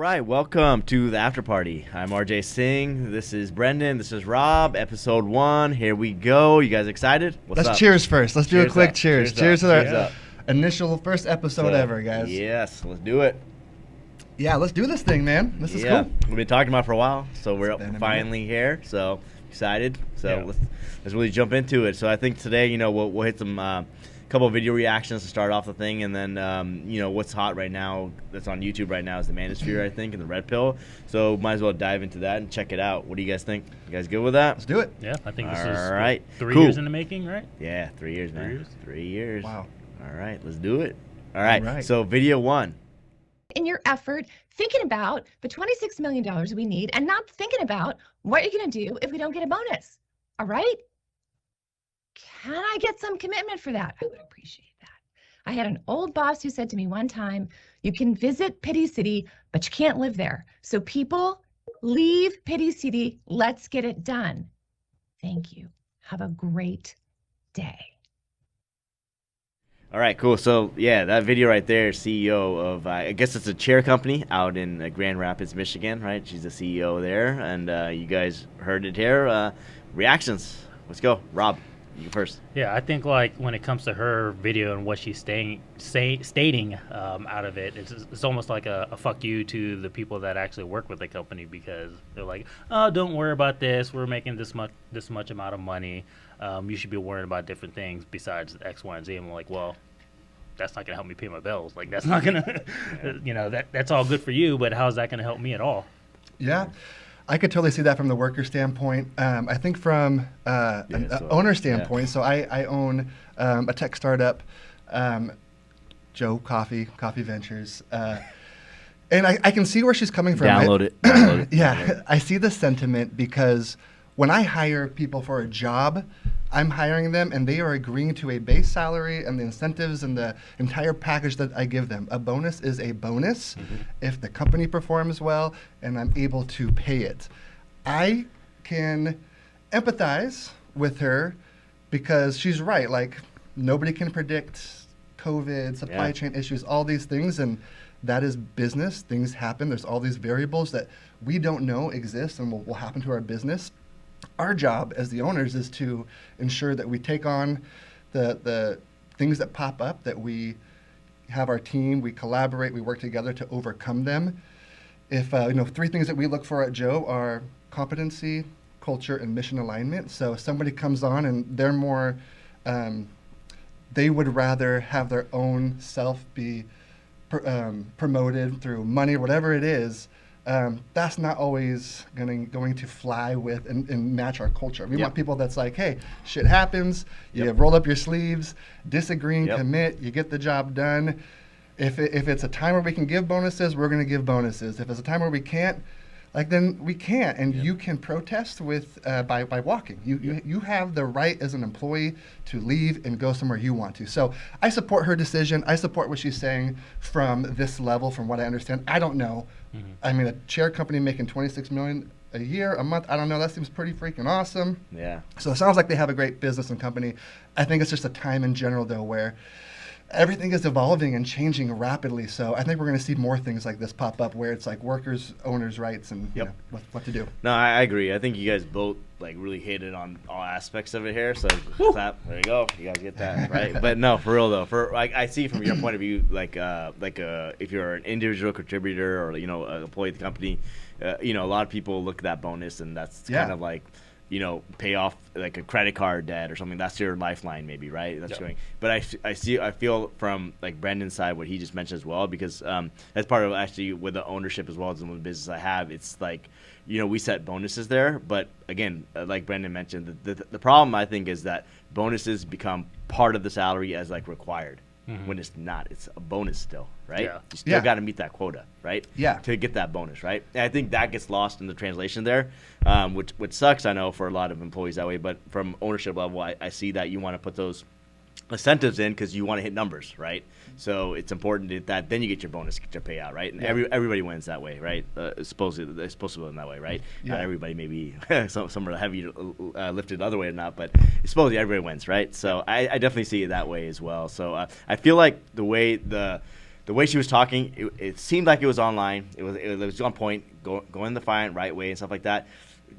right, welcome to the after party. I'm RJ Singh. This is Brenden. This is Rob. Episode 1. Here we go. You guys excited? Let's cheers first. Let's do a quick cheers. Cheers to our initial first episode ever, guys. Yes, let's do it. Yeah, let's do this thing, man. This is cool. We've been talking about it for a while, so we're finally here. So excited. So let's really jump into it. So I think today, we'll hit some couple of video reactions to start off the thing, and then what's hot right now that's on YouTube right now is the Manosphere, I think, and the Red Pill. So might as well dive into that and check it out. What do you guys think? You guys good with that? Let's do it. Yeah, I think this is right. 3 years in the making, right? Yeah, 3 years, man. 3 years. Wow. All right, let's do it. All right. So video 1. In your effort, thinking about the $26 million we need and not thinking about what you're going to do if we don't get a bonus. All right? Can I get some commitment for that? I would appreciate that. I had an old boss who said to me one time, you can visit Pity City, but you can't live there. So people, leave Pity City. Let's get it done. Thank you. Have a great day. All right, cool. So, yeah, that video right there, CEO of, I guess it's a chair company out in Grand Rapids, Michigan, right? She's the CEO there, and you guys heard it here. Reactions. Let's go. Rob, you go first. Yeah, I think, when it comes to her video and what she's stating out of it, it's almost like a fuck you to the people that actually work with the company, because they're like, oh, don't worry about this. We're making this much amount of money. You should be worrying about different things besides X, Y, and Z. And I'm like, well, that's not going to help me pay my bills. Like, that's not going to, that's all good for you, but how's that going to help me at all? Yeah, I could totally see that from the worker standpoint. I think from an owner standpoint, so I own a tech startup, Joe Coffee Ventures. And I can see where she's coming from. Download it. Yeah, I see the sentiment, because when I hire people for a job, I'm hiring them and they are agreeing to a base salary and the incentives and the entire package that I give them. A bonus is a bonus if the company performs well and I'm able to pay it. I can empathize with her because she's right. Like, nobody can predict COVID, supply chain issues, all these things, and that is business. Things happen. There's all these variables that we don't know exist and will happen to our business. Our job as the owners is to ensure that we take on the things that pop up, that we have our team, we collaborate, we work together to overcome them. If 3 things that we look for at Joe are competency, culture, and mission alignment. So if somebody comes on and they're more, they would rather have their own self be promoted through money or whatever it is, that's not always going to fly with and match our culture. We want people that's like, hey, shit happens, you roll up your sleeves, disagree and commit, you get the job done. If it's a time where we can give bonuses, we're going to give bonuses. If it's a time where we can't, then we can't. And you can protest with by walking. You have the right as an employee to leave and go somewhere you want to. So I support her decision. I support what she's saying from this level, from what I understand. I don't know. I mean, a chair company making $26 million a year, a month, I don't know. That seems pretty freaking awesome. Yeah. So it sounds like they have a great business and company. I think it's just a time in general, though, where everything is evolving and changing rapidly. So I think we're going to see more things like this pop up, where it's like workers, owners' rights, and what to do. No, I agree. I think you guys both really hit it on all aspects of it here. So clap. There you go. You guys get that right. But no, for real though. I see from your point of view, if you're an individual contributor or an employee of the company, a lot of people look at that bonus and that's kind of like, pay off like a credit card debt or something. That's your lifeline, maybe, right? That's going. But I feel from like Brendan's side what he just mentioned as well, because as part of actually with the ownership as well as the business I have, it's like we set bonuses there. But again, like Brendan mentioned, the problem I think is that bonuses become part of the salary as like required. When it's not, it's a bonus still, right? Yeah. You still got to meet that quota, right? Yeah. To get that bonus, right? And I think that gets lost in the translation there, which sucks, I know, for a lot of employees that way. But from ownership level, I see that you want to put those incentives in because you want to hit numbers, right? So it's important that then you get your bonus, get your payout, right? And everybody wins that way, right? It's supposed to be in that way, right? Not everybody, maybe some are heavy lifted the other way or not, but it's supposed to everybody wins, right? So I definitely see it that way as well. So I feel like the way the the way she was talking, it seemed like it was online. It was on point, going the fine right way and stuff like that.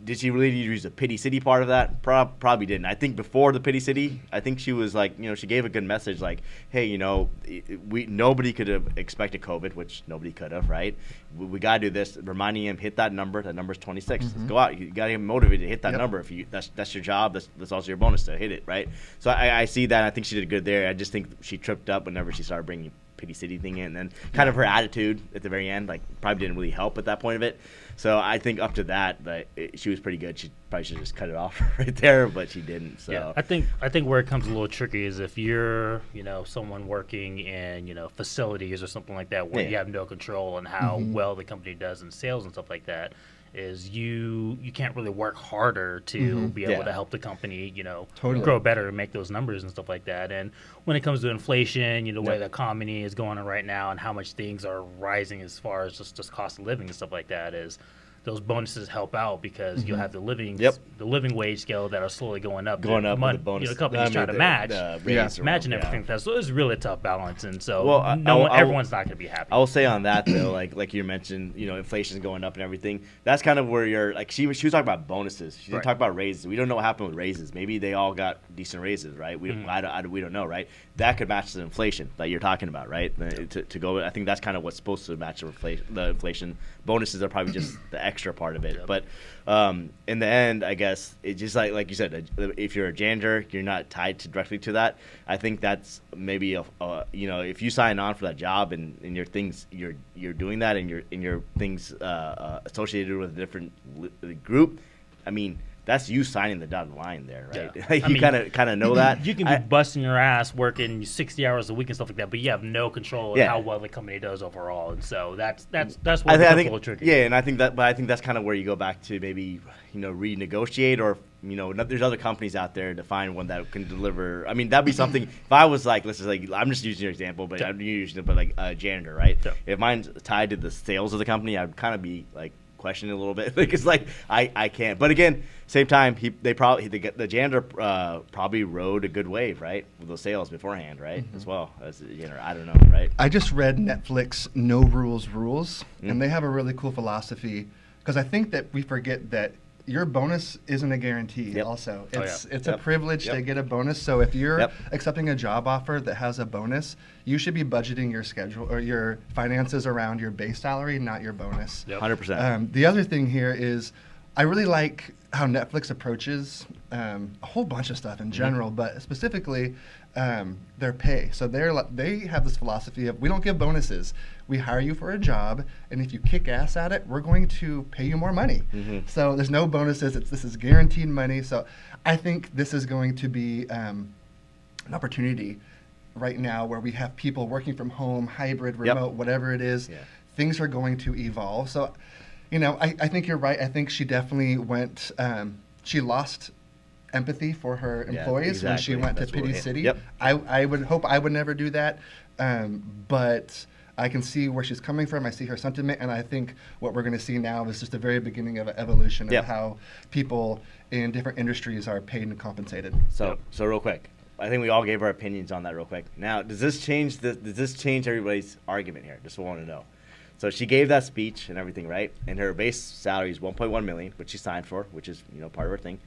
Did she really use the pity city part of that? Probably didn't. I think before the pity city, I think she was like, she gave a good message, like, hey, nobody could have expected COVID, which nobody could have, right? We got to do this, reminding him, hit that number. That number's 26. Let's go out. You got to get motivated to hit that number. If that's your job, that's also your bonus to hit it, right? So I see that. I think she did good there. I just think she tripped up whenever she started bringing pity city thing in, and then kind of her attitude at the very end, like, probably didn't really help at that point of it. So I think up to that, she was pretty good. She probably should have just cut it off right there, but she didn't. So yeah, I think where it comes a little tricky is if you're someone working in facilities or something like that where you have no control on how well the company does in sales and stuff like that. Is you can't really work harder to be able to help the company, grow better and make those numbers and stuff like that. And when it comes to inflation, the way the economy is going on right now and how much things are rising as far as just cost of living and stuff like that, is those bonuses help out because you'll have the living wage scale that are slowly going up. With the bonus. Companies try to match and everything. So it's really a tough balance, and so everyone's not going to be happy. I will say on that though, like you mentioned, inflation's going up and everything. That's kind of where you're like she was talking about bonuses. She didn't talk about raises. We don't know what happened with raises. Maybe they all got decent raises, right? We don't know, right? That could match the inflation that you're talking about, right? To go, I think that's kind of what's supposed to match the inflation. Bonuses are probably just the extra part of it. But in the end, I guess it's just like you said, if you're a janitor, you're not tied directly to that. I think that's maybe if you sign on for that job and your things you're doing that and your things associated with a different group. I mean, that's you signing the dotted line there, right? Yeah. You kind of know that. You can be busting your ass working 60 hours a week and stuff like that, but you have no control of how well the company does overall, and so that's where it's a little tricky. Yeah, and I think that's kind of where you go back to maybe renegotiate or there's other companies out there to find one that can deliver. I mean, that'd be something. If I was like, I'm just using your example, but I'm using it, but like a janitor, right? Yeah. If mine's tied to the sales of the company, I'd kind of be like questioning a little bit because like I can't. But again, same time, the janitor probably rode a good wave, right, with those sales beforehand, right, as well as I don't know, right. I just read Netflix No Rules, and they have a really cool philosophy because I think that we forget that your bonus isn't a guarantee. Also, it's a privilege to get a bonus. So if you're accepting a job offer that has a bonus, you should be budgeting your schedule or your finances around your base salary, not your bonus. 100%. The other thing here is I really like how Netflix approaches a whole bunch of stuff in general, but specifically their pay. So they have this philosophy of we don't give bonuses. We hire you for a job, and if you kick ass at it, we're going to pay you more money. So there's no bonuses. This is guaranteed money. So I think this is going to be an opportunity right now where we have people working from home, hybrid, remote, whatever it is. Things are going to evolve. So I think you're right. I think she definitely went. She lost empathy for her employees when she went to Pity City. I would hope I would never do that, but I can see where she's coming from. I see her sentiment, and I think what we're going to see now is just the very beginning of an evolution of how people in different industries are paid and compensated. So real quick, I think we all gave our opinions on that real quick. Now, does this change everybody's argument here? Just want to know. So she gave that speech and everything, right? And her base salary is $1.1 million, which she signed for, which is part of her thing.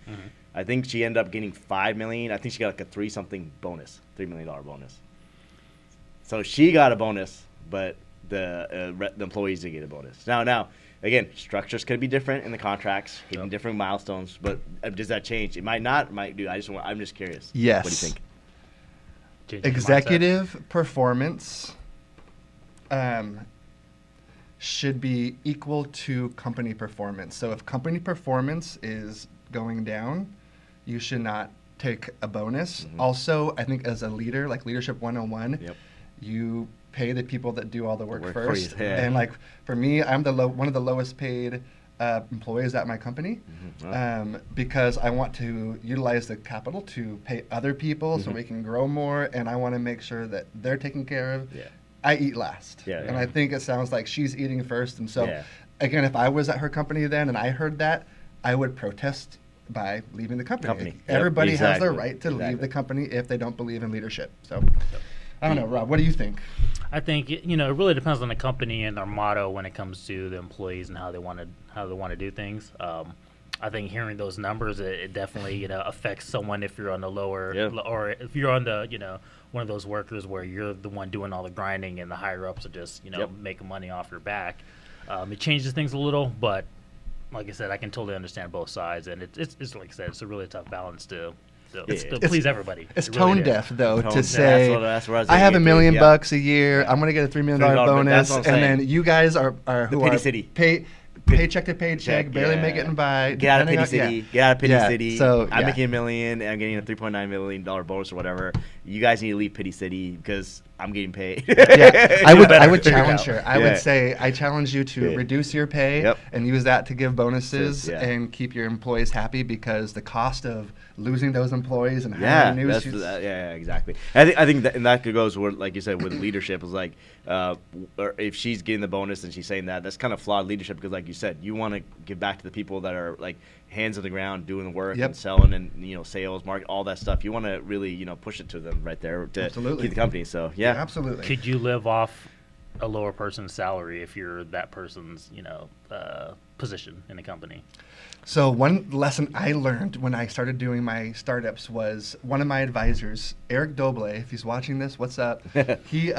I think she ended up getting $5 million. I think she got like a $3 million bonus. So she got a bonus, but the employees did get a bonus. Now, again, structures could be different in the contracts, hitting different milestones. But does that change? It might not. It might do. I'm just curious. Yes. What do you think? Executive performance should be equal to company performance. So if company performance is going down, you should not take a bonus. Also, I think as a leader, like Leadership 101, you pay the people that do all the work first. And like for me, I'm one of the lowest paid employees at my company because I want to utilize the capital to pay other people so we can grow more, and I want to make sure that they're taken care of. I eat last. And I think it sounds like she's eating first. And so, again, if I was at her company then and I heard that, I would protest by leaving the company. Everybody has their right to leave the company if they don't believe in leadership. So, I don't know, Rob, what do you think? I think it really depends on the company and their motto when it comes to the employees and how they want to do things. I think hearing those numbers, it definitely affects someone if you're on the lower, or if you're on the one of those workers where you're the one doing all the grinding and the higher ups are just making money off your back. It changes things a little, but like I said, I can totally understand both sides, and it's like I said, it's a really tough balance to please everybody. It's really tone deaf though to say I have $1 million bucks a year. I'm gonna get a $3 million bonus, and then you guys are who Pity are City. Paycheck to paycheck, barely make it and by. Get out of Pity City. Get out of Pity City. So, I'm making $1 million and I'm getting a $3.9 million bonus or whatever. You guys need to leave Pity City because I'm getting paid. I would challenge her. I would say I challenge you to reduce your pay and use that to give bonuses and keep your employees happy, because the cost of losing those employees and hiring new exactly. I think that goes where, like you said, with leadership is like, or if she's getting the bonus and she's saying that's kind of flawed leadership, because like you said, you want to give back to the people that are like hands on the ground doing the work and selling and sales, market, all that stuff. You want to really push it to them right there to keep the company. So absolutely. Could you live off a lower person's salary if you're that person's position in the company? So one lesson I learned when I started doing my startups was one of my advisors, Eric Doble, if he's watching this, what's up? He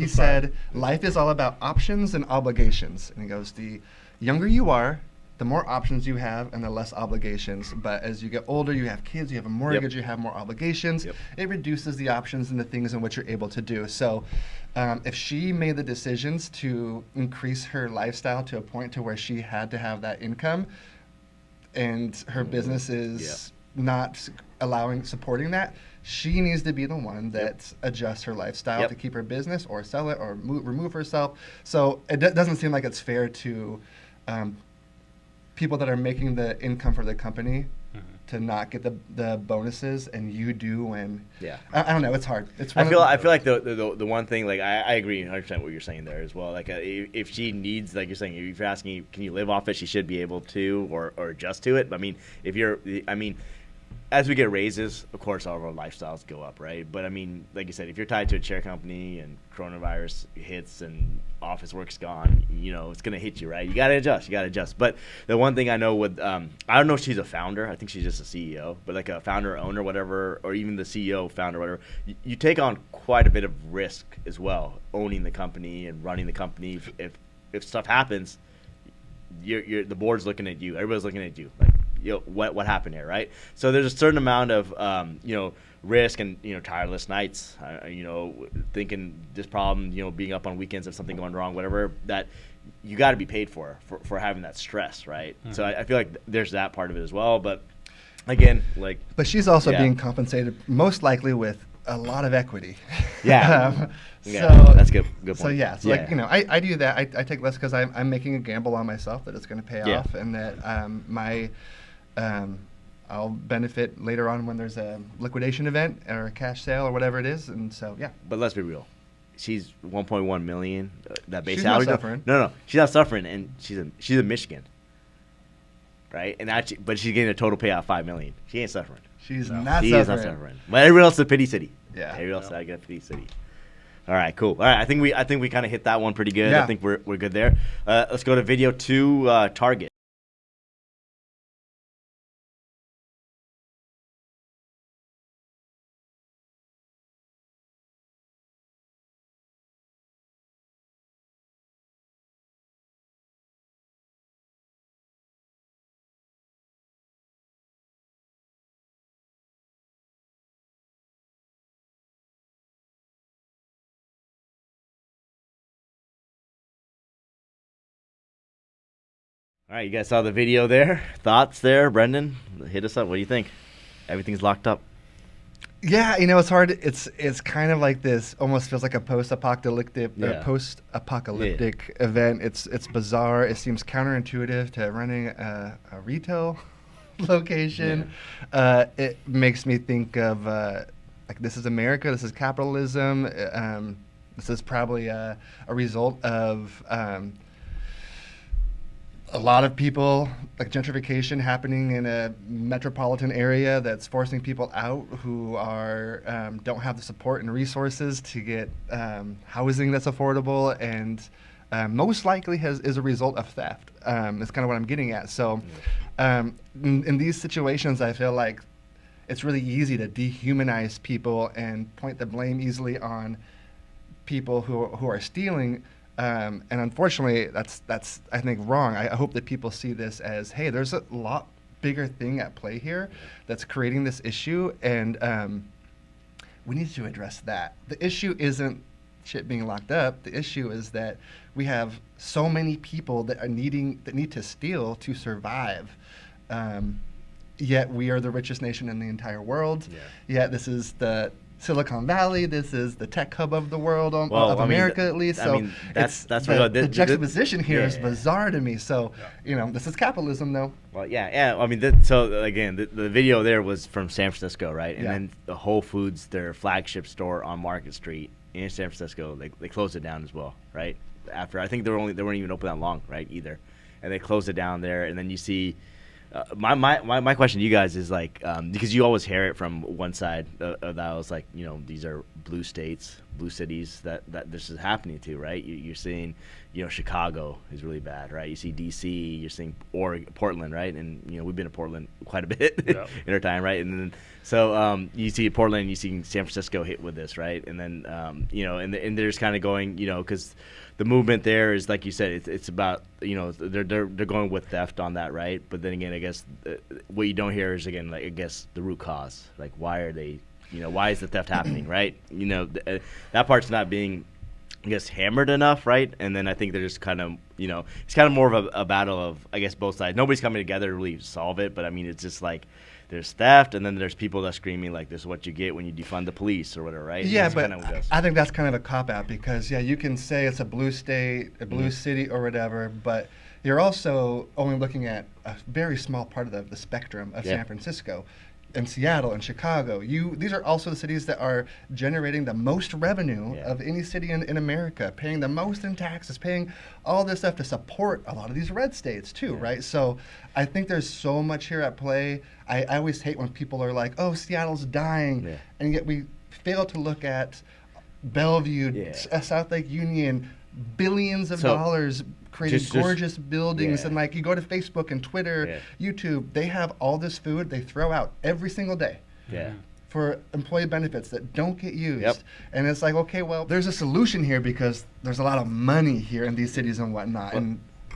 said, life is all about options and obligations. And he goes, the younger you are, the more options you have and the less obligations. But as you get older, you have kids, you have a mortgage, you have more obligations. It reduces the options and the things in which you're able to do. So if she made the decisions to increase her lifestyle to a point to where she had to have that income, and her business is not supporting that, she needs to be the one that adjusts her lifestyle to keep her business or sell it or remove herself. So it doesn't seem like it's fair to people that are making the income for the company to not get the bonuses, and you do. And I don't know, it's hard. I feel like the one thing, like I agree 100% what you're saying there as well. Like if she needs, like you're saying, if you're asking can you live off it, she should be able to or adjust to it. But I mean, as we get raises, of course all of our lifestyles go up, right? But I mean, like you said, if you're tied to a chair company and coronavirus hits and office work's gone, it's gonna hit you, right? You gotta adjust. But the one thing I know with I don't know if she's a founder. I think she's just a CEO, but like a founder, owner, whatever, or even the CEO, founder, whatever. You take on quite a bit of risk as well, owning the company and running the company. If stuff happens, the board's looking at you. Everybody's looking at you. Like, what happened here, right? So there's a certain amount of risk and tireless nights, thinking this problem, being up on weekends if something going wrong, whatever, that you got to be paid for having that stress, right? So I feel like there's that part of it as well. But again, but she's also being compensated most likely with a lot of equity. So that's good point. So I do that. I take less because I'm making a gamble on myself that it's going to pay off, and that I'll benefit later on when there's a liquidation event or a cash sale or whatever it is. And so But let's be real. She's 1.1 million. That base she's salary. Not suffering. No, she's not suffering, and she's in Michigan, right? And but she's getting a total payout of $5 million. She ain't suffering. She's not suffering. But everyone else is Pity City. Everyone else I got Pity City. All right, cool. All right, I think we kind of hit that one pretty good. I think we're good there. Let's go to video 2. Target. All right, you guys saw the video there. Thoughts there, Brenden? Hit us up. What do you think? Everything's locked up. Yeah, it's hard. It's kind of like this. Almost feels like a post-apocalyptic event. It's bizarre. It seems counterintuitive to running a retail location. It makes me think of this is America. This is capitalism. This is probably a result of a lot of people, like gentrification happening in a metropolitan area that's forcing people out who are don't have the support and resources to get housing that's affordable, and most likely is a result of theft. That's kind of what I'm getting at. So in these situations, I feel like it's really easy to dehumanize people and point the blame easily on people who are stealing. And unfortunately, that's I think wrong. I hope that people see this as, hey, there's a lot bigger thing at play here that's creating this issue, and we need to address that. The issue isn't shit being locked up. The issue is that we have so many people that need to steal to survive. Yet we are the richest nation in the entire world. Yeah. Yet this is the Silicon Valley. This is the tech hub of the world, of America at least. So that's the juxtaposition here is bizarre to me. So this is capitalism, though. Well, yeah. I mean, so again, the video there was from San Francisco, right? And then the Whole Foods, their flagship store on Market Street in San Francisco, they closed it down as well, right? After I think they weren't even open that long, right? Either, and they closed it down there, and then you see. My question to you guys is like, because you always hear it from one side of that, was like, these are blue states, blue cities that this is happening to, right? You're seeing, Chicago is really bad, right? You see DC, you're seeing Portland, right? And we've been to Portland quite a bit in our time, right? And then so you see Portland, you see San Francisco hit with this, right? And then and they're just kind of going, because the movement there is, like you said, it's about, they're going with theft on that, right? But then again, I guess what you don't hear is, again, like, I guess the root cause, like, why are they, why is the theft happening, right? That part's not being, I guess, hammered enough, right? And then I think they're just kind of, it's kind of more of a battle of, I guess, both sides. Nobody's coming together to really solve it, but I mean, it's just like, there's theft, and then there's people that are screaming like, this is what you get when you defund the police or whatever, right? Yeah, but I think that's kind of a cop-out, because, you can say it's a blue state, a blue city or whatever, but you're also only looking at a very small part of the spectrum of San Francisco. And Seattle and Chicago. These are also the cities that are generating the most revenue of any city in America, paying the most in taxes, paying all this stuff to support a lot of these red states too, right? So I think there's so much here at play. I always hate when people are like, oh, Seattle's dying, and yet we fail to look at Bellevue, South Lake Union, billions of dollars creating gorgeous buildings, and like you go to Facebook and Twitter, YouTube, they have all this food they throw out every single day for employee benefits that don't get used. And it's like, okay, well, there's a solution here because there's a lot of money here in these cities and whatnot.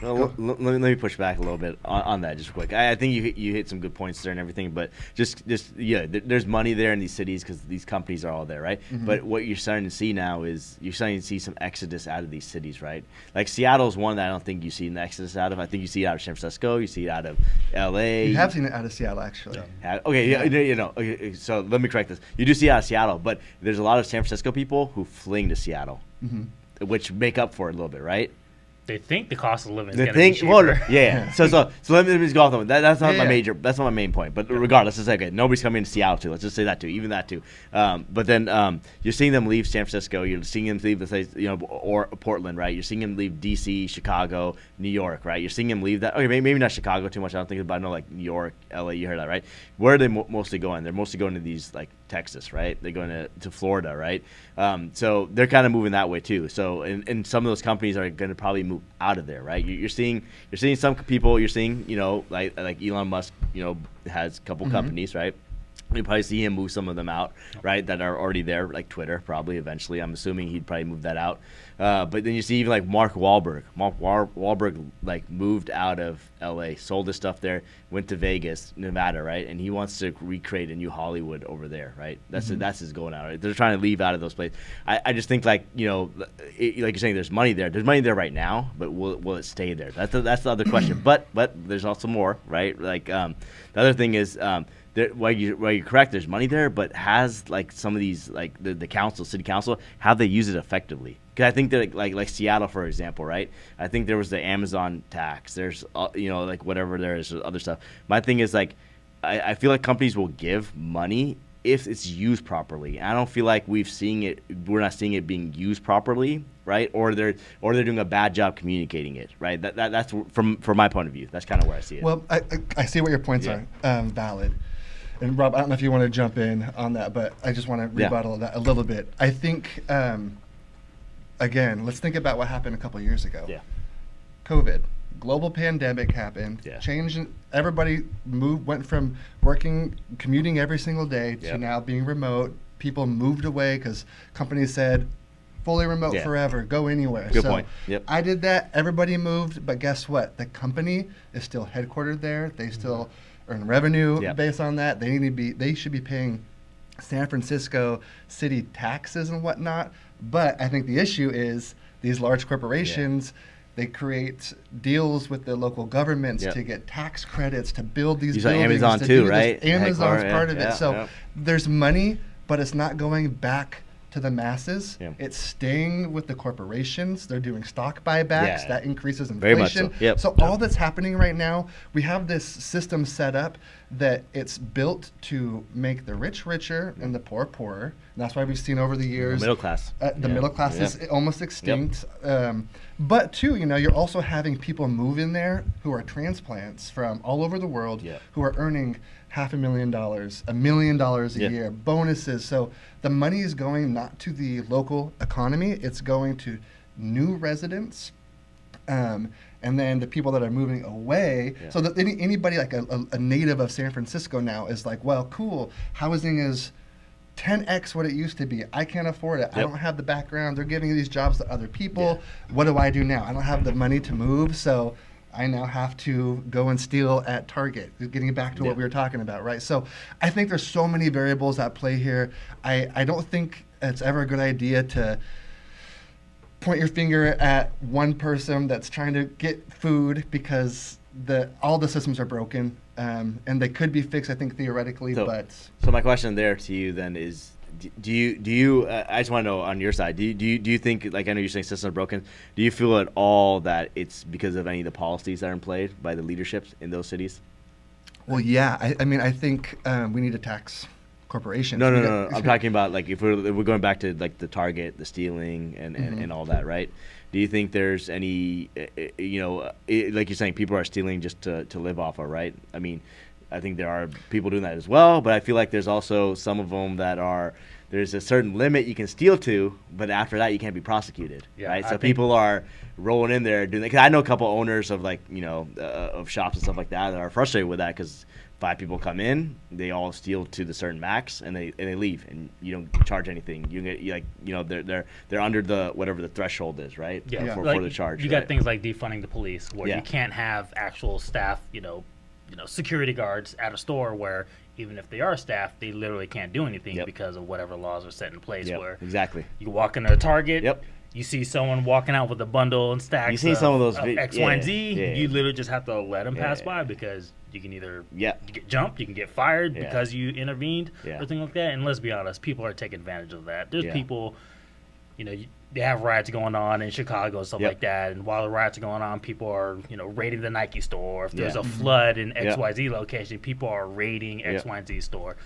Let me push back a little bit on that just quick. I think you hit some good points there and everything, but just there's money there in these cities because these companies are all there, right? Mm-hmm. But what you're starting to see now is you're starting to see some exodus out of these cities, right? Like Seattle's one that I don't think you see an exodus out of. I think you see it out of San Francisco, you see it out of L.A. You have seen it out of Seattle, actually. Okay, so let me correct this. You do see it out of Seattle, but there's a lot of San Francisco people who fling to Seattle, which make up for it a little bit, right? They think the cost of living is going to be cheaper. So let me just go off on that. That's not my major. That's not my main point. But regardless, it's okay. Nobody's coming to Seattle too. Let's just say that too. Even that too. But then you're seeing them leave San Francisco. You're seeing them leave the place, or Portland, right? You're seeing them leave D.C., Chicago, New York, right? You're seeing them leave that. Okay, maybe not Chicago too much. I don't think about. I know like New York, L.A. You heard that, right? Where are they mostly going? They're mostly going to these like Texas, right? They're going to Florida, right? So they're kind of moving that way too. So and some of those companies are going to probably move out of there, right? You're seeing some people. You're seeing like Elon Musk, has a couple companies, right? You probably see him move some of them out, right? That are already there, like Twitter, probably eventually. I'm assuming he'd probably move that out. But then you see even like Mark Wahlberg. Mark Wahlberg like moved out of L.A., sold his stuff there, went to Vegas, Nevada, right? And he wants to recreate a new Hollywood over there, right? That's his going out. Right? They're trying to leave out of those places. I just think like like you're saying, there's money there. There's money there right now, but will it stay there? That's the other question. But there's also more, right? Like the other thing is. While you're correct, there's money there, but has like some of these like the city council, have they used it effectively? Because I think that like Seattle, for example, right? I think there was the Amazon tax. There's like whatever there is other stuff. My thing is like I feel like companies will give money if it's used properly. I don't feel like we're not seeing it being used properly, right? Or they're doing a bad job communicating it, right? That's from my point of view. That's kind of where I see it. Well, I see what your points are, valid. And Rob, I don't know if you want to jump in on that, but I just want to rebuttal that a little bit. I think, again, let's think about what happened a couple of years ago. Yeah. COVID. Global pandemic happened. Yeah. Changed. Everybody went from commuting every single day to now being remote. People moved away because companies said, fully remote forever, go anywhere. Good point. Yep. I did that. Everybody moved, but guess what? The company is still headquartered there. They still earn revenue based on that. They should be paying San Francisco city taxes and whatnot. But I think the issue is these large corporations. They create deals with the local governments to get tax credits to build these buildings. Amazon too, right? Amazon's part of it. So there's money, but it's not going back to the masses. Yeah. It's staying with the corporations. They're doing stock buybacks. That increases inflation. Very much so. Yep. So all that's happening right now, we have this system set up that it's built to make the rich richer and the poor poorer. And that's why we've seen over the years the middle class. The middle class is almost extinct. But too, you're also having people move in there who are transplants from all over the world who are earning $500,000, $1 million a year, bonuses. So the money is going not to the local economy, it's going to new residents. And then the people that are moving away, so that anybody like a native of San Francisco now is like, well, cool, housing is 10x what it used to be. I can't afford it. I don't have the background. They're giving these jobs to other people. What do I do now? I don't have the money to move, so I now have to go and steal at Target. Getting back to what we were talking about, right? So I think there's so many variables at play here. I don't think it's ever a good idea to point your finger at one person that's trying to get food because all the systems are broken. And they could be fixed, I think, theoretically. So my question there to you then is, do you? I just want to know on your side. Do you think, like, I know you're saying systems are broken. Do you feel at all that it's because of any of the policies that are in play by the leaderships in those cities? Well, yeah. I mean, I think we need to tax corporations. No. I'm talking about, like, if we're going back to, like, the Target, the stealing, and all that, right? Do you think there's any, like you're saying, people are stealing just to live off of, right? I mean, I think there are people doing that as well, but I feel like there's also some of them that there's a certain limit you can steal to, but after that you can't be prosecuted, right? So people are rolling in there doing that. 'Cause I know a couple owners of, like, of shops and stuff like that are frustrated with that because 5 people come in, they all steal to the certain max, and they leave, and you don't charge anything. You get they're under the whatever the threshold is, right? For the charge. You got things like defunding the police, where you can't have actual staff, security guards at a store where even if they are staff, they literally can't do anything because of whatever laws are set in place. Where exactly you walk into a Target. You see someone walking out with a bundle and stacks. You see some of those X, Y, and Z. You literally just have to let them pass by because you can either get jumped, you can get fired because you intervened, or things like that. And let's be honest, people are taking advantage of that. There's people, they have riots going on in Chicago and stuff like that. And while the riots are going on, people are, raiding the Nike store. If there's a flood in XYZ location, people are raiding X, Y, and Z store.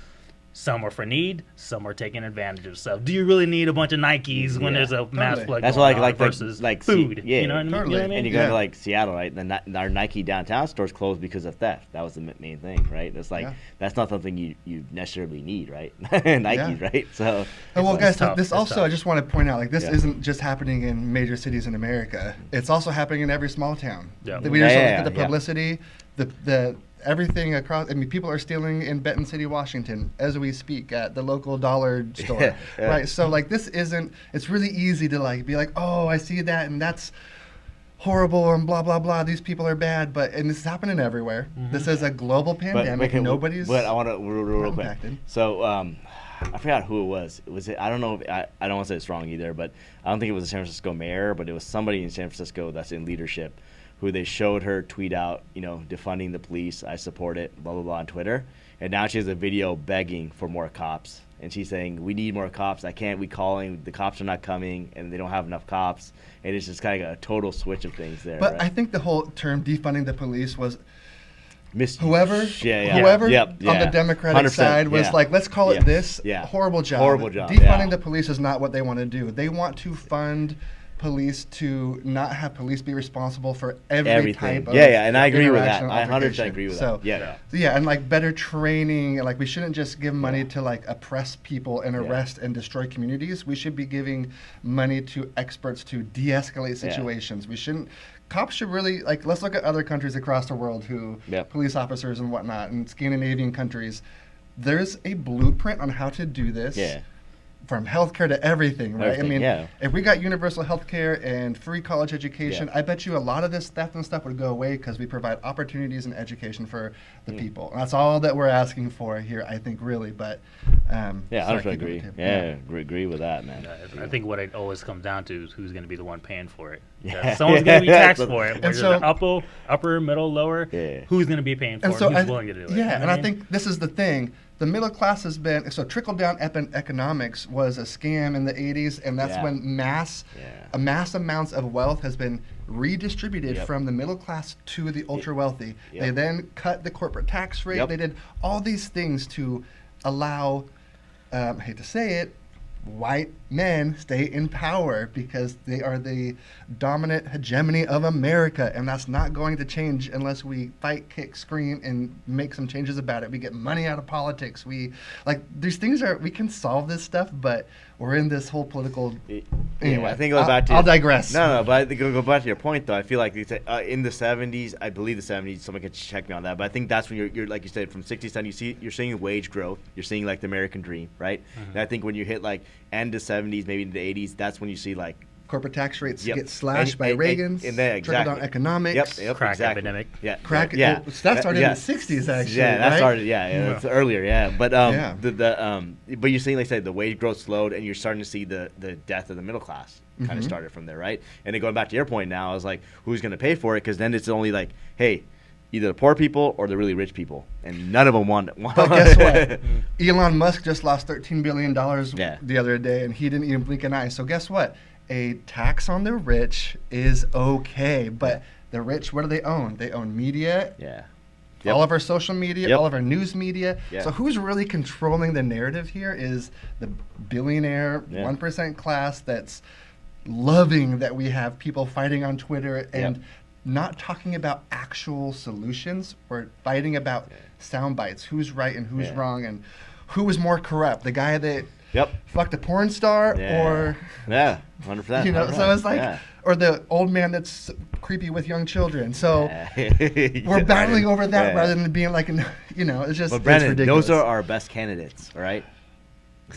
Some are for need, some are taking advantage of stuff. Do you really need a bunch of Nikes when there's a mass flood going on versus food? You know what I mean? Totally. And you go to, like, Seattle, right? Our Nike downtown stores closed because of theft. That was the main thing, right? It's like that's not something you necessarily need, right? Nikes, right? So, well, guys, this also, I just want to point out, like, this isn't just happening in major cities in America. It's also happening in every small town. We just look at the publicity, the everything across. I mean, people are stealing in Benton City, Washington, as we speak, at the local dollar store, right? So, like, this isn't. It's really easy to, like, be like, oh, I see that, and that's horrible, and blah blah blah. These people are bad, and this is happening everywhere. This is a global pandemic. Nobody's. But I want to real quick. So, I forgot who it was. Was it? I don't know. I don't want to say it's wrong either, but I don't think it was the San Francisco mayor, but it was somebody in San Francisco that's in leadership, who they showed her tweet out, defunding the police, I support it, blah, blah, blah, on Twitter. And now she has a video begging for more cops. And she's saying, we need more cops. We calling, the cops are not coming, and they don't have enough cops. And it's just kind of a total switch of things there. But I think the whole term defunding the police was Whoever on the Democratic side was like, let's call it this. Horrible job. Defunding the police is not what they want to do. They want to fund police to not have police be responsible for every type of and I agree with that. I 100% agree with that. And like better training, and like we shouldn't just give money to like oppress people and arrest and destroy communities. We should be giving money to experts to de-escalate situations. We shouldn't. Cops should really like. Let's look at other countries across the world who police officers and whatnot, in Scandinavian countries. There's a blueprint on how to do this. From healthcare to everything, right? I mean, if we got universal healthcare and free college education, I bet you a lot of this theft and stuff would go away because we provide opportunities and education for the people. And that's all that we're asking for here, I think, really. But I agree. Agree with that, man. I think what it always comes down to is who's going to be the one paying for it. Someone's going to be taxed for it. And so, upper, middle, lower, who's going to be paying for it? Who's willing to do it? Yeah, and I think this is the thing. The middle class has been, so trickle-down economics was a scam in the 80s, and that's when mass amounts of wealth has been redistributed from the middle class to the ultra-wealthy. They then cut the corporate tax rate. They did all these things to allow, I hate to say it, white men stay in power because they are the dominant hegemony of America, and that's not going to change unless we fight, kick, scream, and make some changes about it. We get money out of politics. We these things we can solve this stuff, but we're in this whole political. Anyway, I think I'll digress. No, but I think go back to your point though. I feel like in the 70s, I believe the 70s. Someone can check me on that, but I think that's when you're like you said, from 60s to 70s, you're seeing wage growth. You're seeing like the American dream, right? And I think when you hit like end of 70s, maybe into the 80s, that's when you see like corporate tax rates get slashed by Reagan's, and then trickle-down economics, crack epidemic. That started in the 60s, actually. That started. It's earlier. But but you're seeing, like I said, the wage growth slowed, and you're starting to see the death of the middle class kind of started from there, right? And then going back to your point now, I was like, who's going to pay for it? Because then it's only like, hey, either the poor people or the really rich people, and none of them want it. But guess what? Elon Musk just lost $13 billion the other day, and he didn't even blink an eye. So guess what? A tax on the rich is okay, but the rich, what do they own? They own media. All of our social media, all of our news media. So who's really controlling the narrative here is the billionaire 1% class that's loving that we have people fighting on Twitter and not talking about actual solutions. We're fighting about sound bites, who's right and who's wrong, and who is more corrupt, the guy that fucked a porn star or 100%. You know, so it's like or the old man that's creepy with young children. So we're battling over that rather than being like, you know, it's just. But Brenden, ridiculous. those are our best candidates, all right?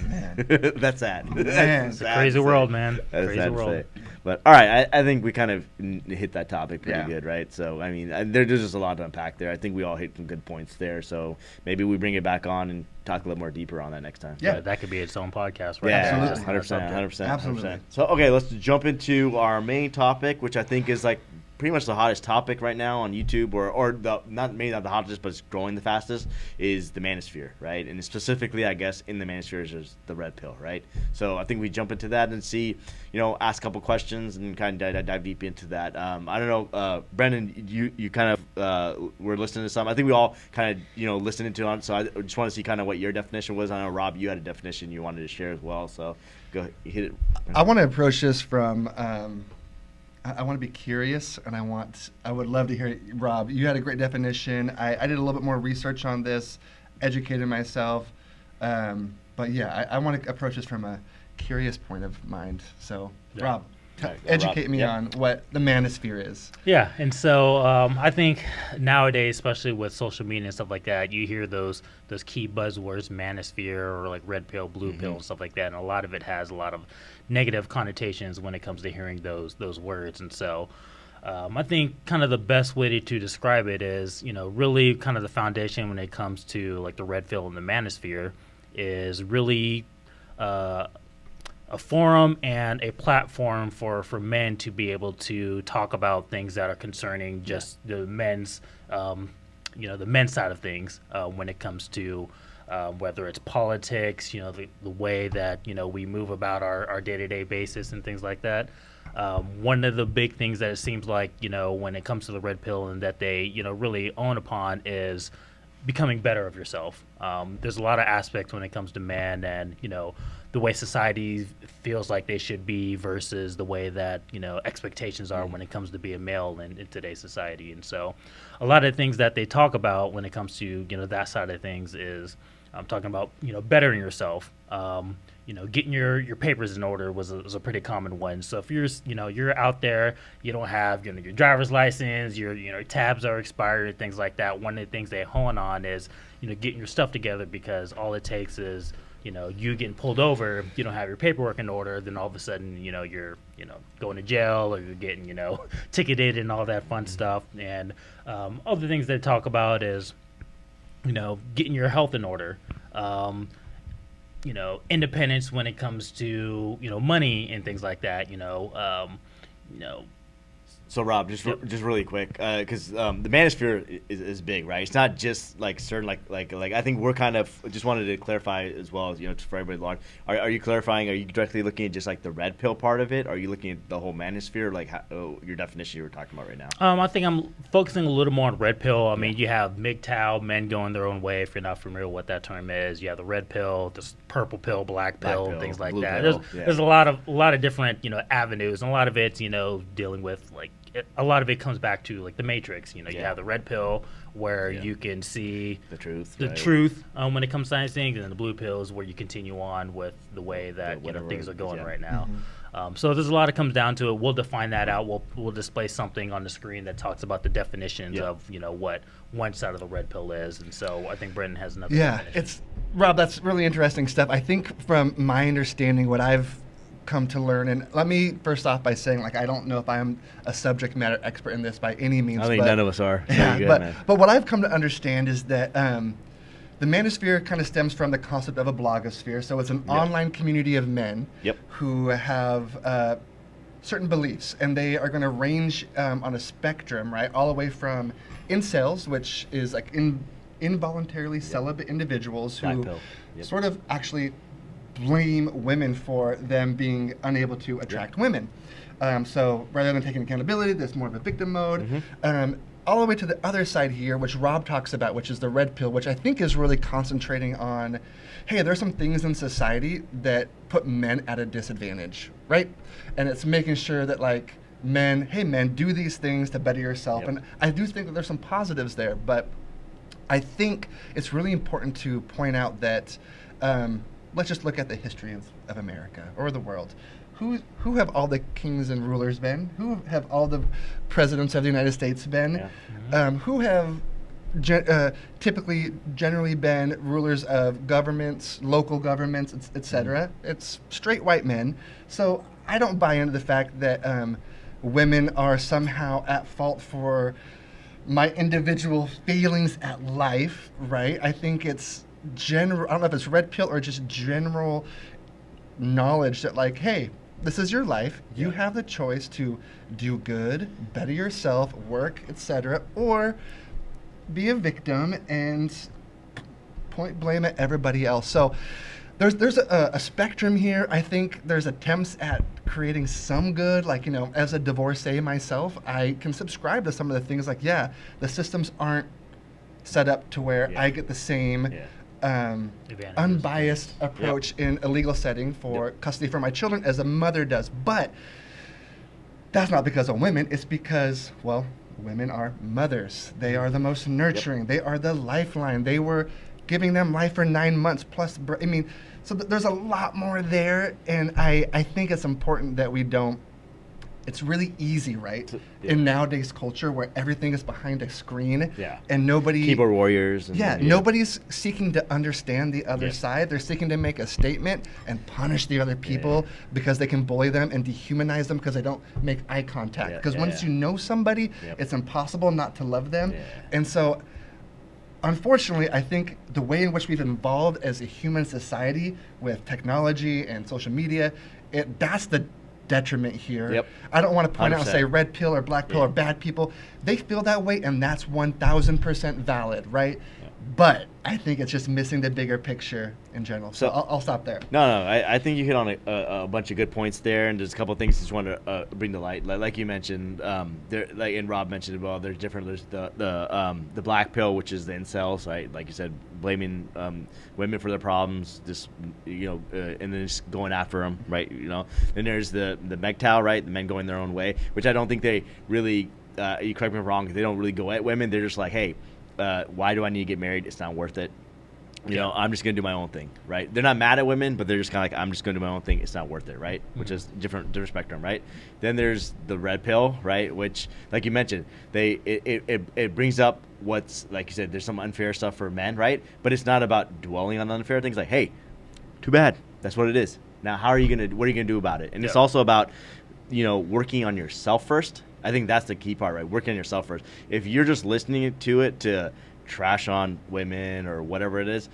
Man. That's sad. Man. It's a crazy world, man. Crazy world. But all right, I think we kind of hit that topic pretty good, right? So I mean, there's just a lot to unpack there. I think we all hit some good points there. So maybe we bring it back on and talk a little more deeper on that next time. Yeah, that could be its own podcast, right? Yeah, absolutely. 100%. Absolutely. So okay, let's jump into our main topic, which I think is like pretty much the hottest topic right now on YouTube, or the not the hottest, but it's growing the fastest, is the Manosphere, right? And specifically, I guess, in the Manosphere is the red pill, right? So I think we jump into that and see, you know, ask a couple questions and kind of dive deep into that. I don't know, Brenden, you kind of were listening to some. I think we all kind of, you know, listened into it. So I just want to see kind of what your definition was. I know, Rob, you had a definition you wanted to share as well. So go hit it. I want to approach this from. I want to be curious, and I would love to hear, Rob, you had a great definition. I did a little bit more research on this, educated myself. But yeah, I want to approach this from a curious point of mind. So, Rob, educate me on what the Manosphere is. Yeah, and so I think nowadays, especially with social media and stuff like that, you hear those key buzzwords, Manosphere or like red pill, blue pill, and stuff like that, and a lot of it has a lot of negative connotations when it comes to hearing those words. And so I think kind of the best way to describe it is, you know, really kind of the foundation when it comes to like the red pill and the Manosphere is really a forum and a platform for men to be able to talk about things that are concerning just the men's, the men's side of things when it comes to whether it's politics, you know, the way that, you know, we move about our day-to-day basis and things like that. One of the big things that it seems like, when it comes to the red pill and that they, really own upon is becoming better of yourself. There's a lot of aspects when it comes to man and, the way society feels like they should be versus the way that, expectations are when it comes to be a male in today's society. And so a lot of things that they talk about when it comes to, that side of things is I'm talking about, bettering yourself. Getting your papers in order was a pretty common one. So if you're out there, you don't have, your driver's license, your tabs are expired, things like that. One of the things they hone on is, getting your stuff together, because all it takes is, you getting pulled over, you don't have your paperwork in order, then all of a sudden, you're, going to jail, or you're getting, ticketed and all that fun stuff. And other things they talk about is, getting your health in order. Independence when it comes to, money and things like that, So Rob, just really quick, because the Manosphere is big, right? It's not just like certain like I think we're kind of just wanted to clarify as well as for everybody along. Are you clarifying? Are you directly looking at just like the red pill part of it? Or are you looking at the whole Manosphere, like your definition you were talking about right now? I think I'm focusing a little more on red pill. I mean, you have MGTOW, men going their own way. If you're not familiar with what that term is, you have the red pill, the purple pill, black pill, and things like that. There's a lot of different avenues, and a lot of it's dealing with like. A lot of it comes back to like the Matrix. You have the red pill where you can see the truth, when it comes to science things, and then the blue pill is where you continue on with the way that things are going right now. So there's a lot that comes down to it. We'll define that out. We'll display something on the screen that talks about the definitions of what one side of the red pill is, and so I think Brenden has another. Yeah, definition. Rob. That's really interesting stuff. I think from my understanding, what I've come to learn, and let me first off by saying, like, I don't know if I'm a subject matter expert in this by any means. I think none of us are. Yeah, good, but what I've come to understand is that the Manosphere kind of stems from the concept of a blogosphere. So it's an online community of men who have certain beliefs, and they are going to range on a spectrum, right, all the way from incels, which is like involuntarily celibate individuals who sort of actually blame women for them being unable to attract women. So rather than taking accountability, there's more of a victim mode. All the way to the other side here, which Rob talks about, which is the red pill, which I think is really concentrating on, hey, there's some things in society that put men at a disadvantage, right? And it's making sure that like men, do these things to better yourself. And I do think that there's some positives there, but I think it's really important to point out that let's just look at the history of America or the world. Who have all the kings and rulers been? Who have all the presidents of the United States been? Who have typically generally been rulers of governments, local governments, etc.? It's straight white men. So I don't buy into the fact that women are somehow at fault for my individual failings at life, right? I think it's general, I don't know if it's red pill or just general knowledge that like, hey, this is your life. You have the choice to do good, better yourself, work, etc., or be a victim and point blame at everybody else. So there's a spectrum here. I think there's attempts at creating some good, like, as a divorcee myself, I can subscribe to some of the things like, the systems aren't set up to where I get the same unbiased approach in a legal setting for custody for my children as a mother does. But that's not because of women. It's because, well, women are mothers. They are the most nurturing. They are the lifeline. They were giving them life for 9 months plus. So there's a lot more there. And I think it's important that we don't. It's really easy, right? In nowadays culture where everything is behind a screen and nobody... Keyboard warriors. Nobody's seeking to understand the other side. They're seeking to make a statement and punish the other people because they can bully them and dehumanize them because they don't make eye contact. Because once you know somebody, it's impossible not to love them. And so, unfortunately, I think the way in which we've evolved as a human society with technology and social media, that's the detriment here. Yep. I don't want to point out and 100%. say red pill or black pill Yeah. or bad people. They feel that way, and that's 1,000% valid, right? But I think it's just missing the bigger picture in general. So So- I'll stop there. No, I think you hit on a bunch of good points there, and there's a couple of things I just want to bring to light. Like you mentioned, there, like and Rob mentioned as well. There's different. There's the black pill, which is the incels, right? Like you said, blaming women for their problems, just and then just going after them, right? Then there's the MGTOW, right? The men going their own way, which I don't think they really. You correct me if I'm wrong. They don't really go at women. They're just like, hey, why do I need to get married? It's not worth it. I'm just going to do my own thing, right? They're not mad at women, but they're just kind of like, I'm just going to do my own thing. It's not worth it, right? Which is different spectrum, right? Then there's the red pill, right? Which, like you mentioned, it brings up what's, like you said, there's some unfair stuff for men, right? But it's not about dwelling on the unfair things. Like, hey, too bad. That's what it is. Now, what are you going to do about it? And it's also about, working on yourself first. I think that's the key part, right? Working on yourself first. If you're just listening to it to trash on women or whatever it is,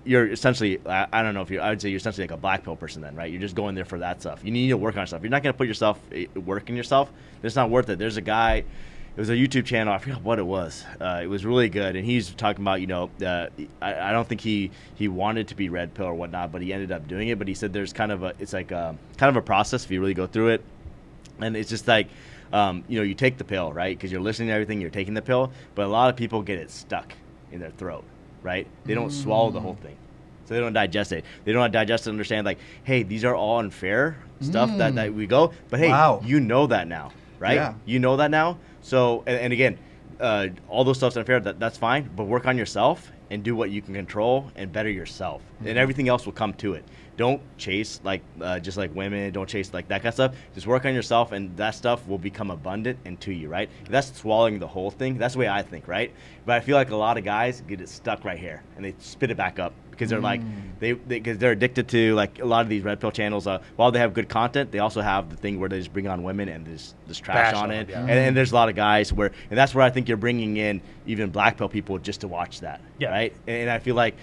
you're essentially, I don't know if I would say you're essentially like a black pill person then, right? You're just going there for that stuff. You need to work on yourself. You're not going to put yourself, work in yourself. It's not worth it. There's a guy, it was a YouTube channel, I forgot what it was. It was really good. And he's talking about, I don't think he wanted to be red pill or whatnot, but he ended up doing it. But he said there's kind of a process if you really go through it. And it's just like, you take the pill, right? Because you're listening to everything, you're taking the pill. But a lot of people get it stuck in their throat, right? They don't swallow the whole thing. So they don't digest it. They don't digest it and understand, like, hey, these are all unfair stuff that we go. But, hey, you know that now, right? Yeah. You know that now. So, and again, all those stuff's unfair. That's fine. But work on yourself and do what you can control and better yourself. And everything else will come to it. Don't chase just like women. Don't chase like that kind of stuff. Just work on yourself, and that stuff will become abundant and to you, right? If that's swallowing the whole thing. That's the way I think, right? But I feel like a lot of guys get it stuck right here, and they spit it back up because they're like because they're addicted to like a lot of these red pill channels. While they have good content, they also have the thing where they just bring on women and just trash on it. Yeah. And there's a lot of guys and that's where I think you're bringing in even black pill people just to watch that, right? And I feel like,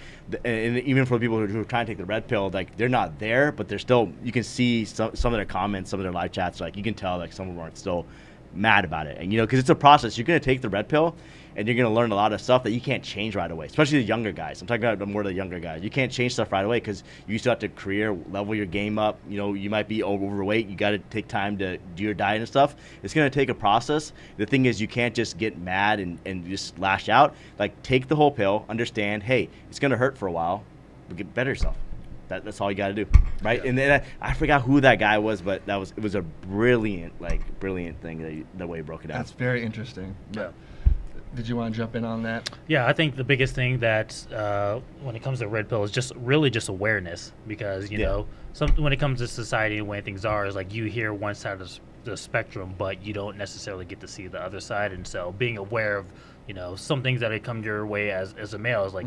and even for people who are trying to take the red pill, like they're not there, but they're still. You can see some of their comments, some of their live chats. Like you can tell, like some of them aren't still mad about it, and because it's a process. You're gonna take the red pill, and you're gonna learn a lot of stuff that you can't change right away. Especially the younger guys. I'm talking about more of the younger guys. You can't change stuff right away because you still have to level your game up. You might be overweight. You got to take time to do your diet and stuff. It's gonna take a process. The thing is, you can't just get mad and just lash out. Like take the whole pill. Understand, hey, it's gonna hurt for a while, but get better yourself. That's all you got to do, right? Yeah. And then I forgot who that guy was, but it was a brilliant thing the way he broke it down. That's very interesting. Yeah. Did you want to jump in on that? Yeah, I think the biggest thing that when it comes to red pill is just awareness, because when it comes to society and the way things are, is like you hear one side of the spectrum, but you don't necessarily get to see the other side. And so being aware of some things that come your way as a male is like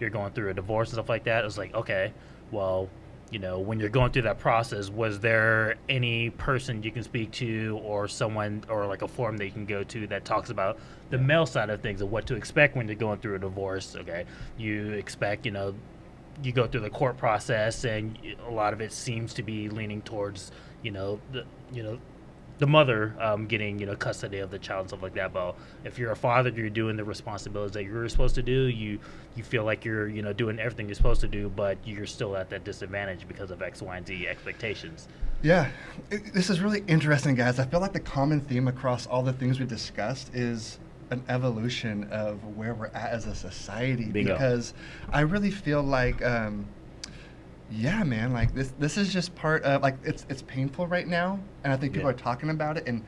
you're going through a divorce and stuff like that. It's like, okay, well, when you're going through that process, was there any person you can speak to or someone or like a forum that you can go to that talks about the male side of things and what to expect when you're going through a divorce? Okay, you expect, you go through the court process, and a lot of it seems to be leaning towards, the mother getting custody of the child and stuff like that. But if you're a father, you're doing the responsibilities that you're supposed to do. You feel like you're doing everything you're supposed to do, but you're still at that disadvantage because of X, Y, and Z expectations. Yeah, this is really interesting, guys. I feel like the common theme across all the things we've discussed is an evolution of where we're at as a society. Bingo. Because I really feel like yeah, man, like this is just part of, like, it's painful right now, and I think people are talking about it, and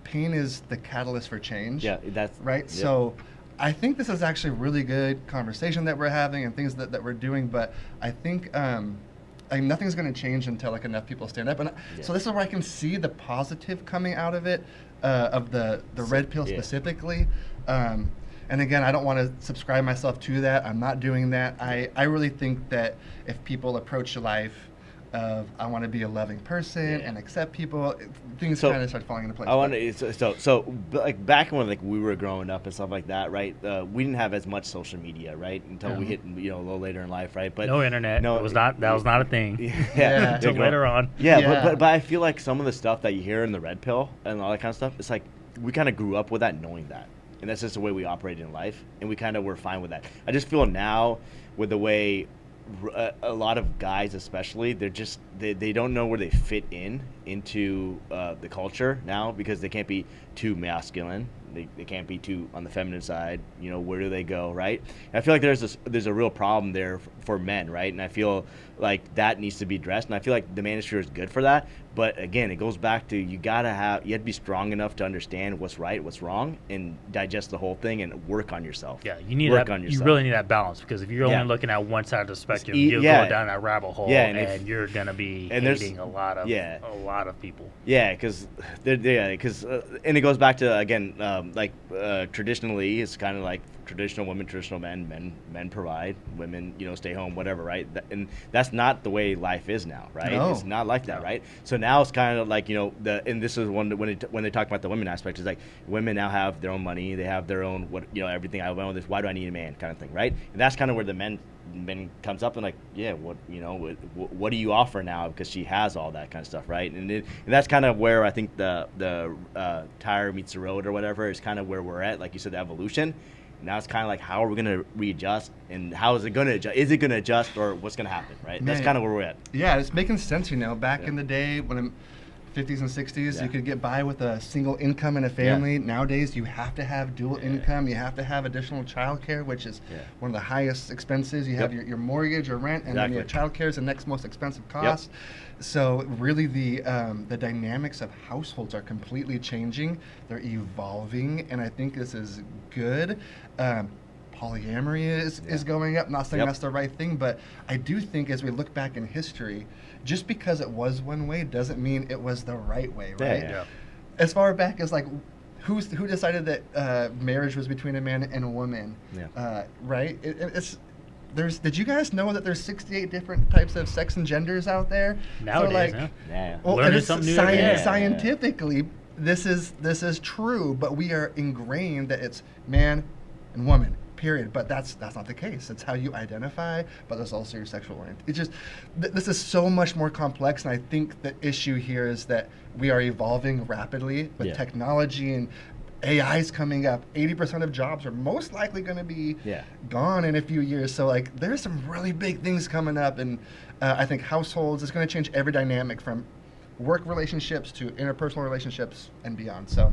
pain is the catalyst for change. Yeah, that's right. Yep. So I think this is actually a really good conversation that we're having and things that we're doing, but I think nothing's going to change until like enough people stand up. And so this is where I can see the positive coming out of it, of the red pill specifically. And again, I don't want to subscribe myself to that. I'm not doing that. I really think that if people approach life of I want to be a loving person and accept people. Things So, kind of start falling into place. I want to like back when like we were growing up and stuff like that, right? We didn't have as much social media, right? Until we hit a little later in life, right? But no internet. No, That was not a thing. Yeah. Until later on. Yeah. But I feel like some of the stuff that you hear in the red pill and all that kind of stuff, it's like we kind of grew up with that, knowing that, and that's just the way we operated in life, and we kind of were fine with that. I just feel now with the way a lot of guys, especially, they don't know where they fit into the culture now, because they can't be too masculine. They can't be too on the feminine side. Where do they go, right? And I feel like there's a real problem there for men, right? And I feel like that needs to be addressed. And I feel like the Manosphere is good for that. But again, it goes back to you have to be strong enough to understand what's right, what's wrong, and digest the whole thing and work on yourself. Yeah, you need work that. on yourself. You really need that balance, because if you're only looking at one side of the spectrum, you'll go down that rabbit hole, and you're gonna be hating a lot of people. Yeah, because and it goes back to again, traditionally, it's kind of like traditional women, traditional men provide, women stay home, whatever, right? And that's not the way life is now, right? No. It's not like that, right? So now it's kind of like and this is when they talk about the women aspect, is like women now have their own money, they have their own everything. I want this. Why do I need a man? Kind of thing, right? And that's kind of where the men comes up and like, yeah, what do you offer now, because she has all that kind of stuff, right? And that's kind of where I think the tire meets the road or whatever is kind of where we're at, like you said, the evolution. Now it's kind of like, how are we going to readjust, and how is it going to adjust? Is it going to adjust, or what's going to happen, right? Man, that's kind of where we're at. Yeah, it's making sense, Back in the day, when 50s and 60s, you could get by with a single income in a family. Nowadays, you have to have dual income. You have to have additional childcare, which is one of the highest expenses. You have your mortgage or rent, and then your childcare is the next most expensive cost. So really, the dynamics of households are completely changing. They're evolving, and I think this is good. Polyamory is going up. Not saying that's the right thing, but I do think as we look back in history, just because it was one way doesn't mean it was the right way, right? Yeah. As far back as like who decided that marriage was between a man and a woman, right? Did you guys know that there's 68 different types of sex and genders out there? Nowadays, well, learning something new. Scientifically, this is true, but we are ingrained that it's man and woman. Period. But that's not the case. It's how you identify, but there's also your sexual orientation. It's just this is so much more complex, and I think the issue here is that we are evolving rapidly with technology, and AI is coming up. 80% of jobs are most likely going to be gone in a few years. So like, there's some really big things coming up, and I think households is going to change every dynamic from work relationships to interpersonal relationships and beyond. So